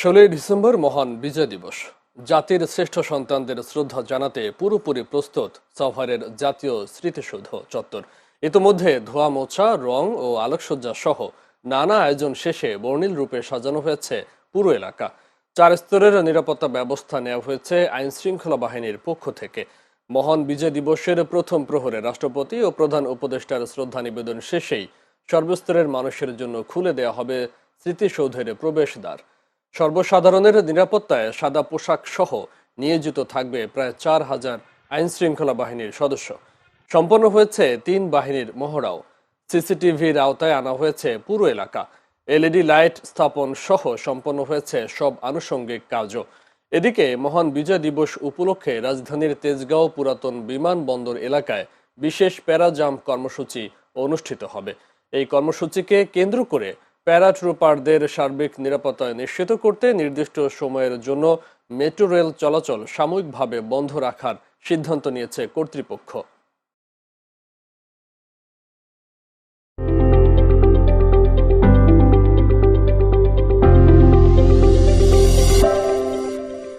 16ই December মহান বিজয় দিবস। জাতির শ্রেষ্ঠ সন্তানদের শ্রদ্ধা জানাতে পুরোপুরি প্রস্তুত সাভারের জাতীয় স্মৃতিসৌধ চত্বর। ইতোমধ্যে ধোয়া মোছা, রং ও আলোকসজ্জা সহ নানা আয়োজন শেষে বর্ণিল রূপে সাজানো হয়েছে পুরো এলাকা। 4 স্তরের নিরাপত্তা ব্যবস্থা নেওয়া হয়েছে আইন শৃঙ্খলা বাহিনীর পক্ষ থেকে। মহান বিজয় দিবসের প্রথম প্রহরে রাষ্ট্রপতি ও প্রধান উপদেষ্টার শ্রদ্ধা নিবেদন শেষেই সর্বস্তরের মানুষের জন্য খুলে দেওয়া হবে স্মৃতিসৌধের প্রবেশদ্বার। সর্বসাধারণের নিরাপত্তায় সাদা পোশাক সহ নিয়োজিত থাকবে প্রায় 4,000 আইন শৃঙ্খলা বাহিনীর সদস্য। সম্পন্ন হয়েছে 3 বাহিনীর মহড়াও। সিসিটিভির আওতায় আনা হয়েছে পুরো এলাকা। এলইডি লাইট স্থাপন সহ সম্পন্ন হয়েছে সব আনুষঙ্গিক কাজও। এদিকে মহান বিজয় দিবস উপলক্ষে রাজধানীর তেজগাঁও পুরাতন বিমানবন্দর এলাকায় বিশেষ প্যারাজাম্প কর্মসূচি অনুষ্ঠিত হবে। এই কর্মসূচিকে কেন্দ্র করে প্যারাট্রুপারদের সার্বিক নিরাপত্তা নিশ্চিত করতে নির্দিষ্ট সময়ের জন্য মেট্রো রেল চলাচল সাময়িকভাবে বন্ধ রাখার সিদ্ধান্ত নিয়েছে কর্তৃপক্ষ।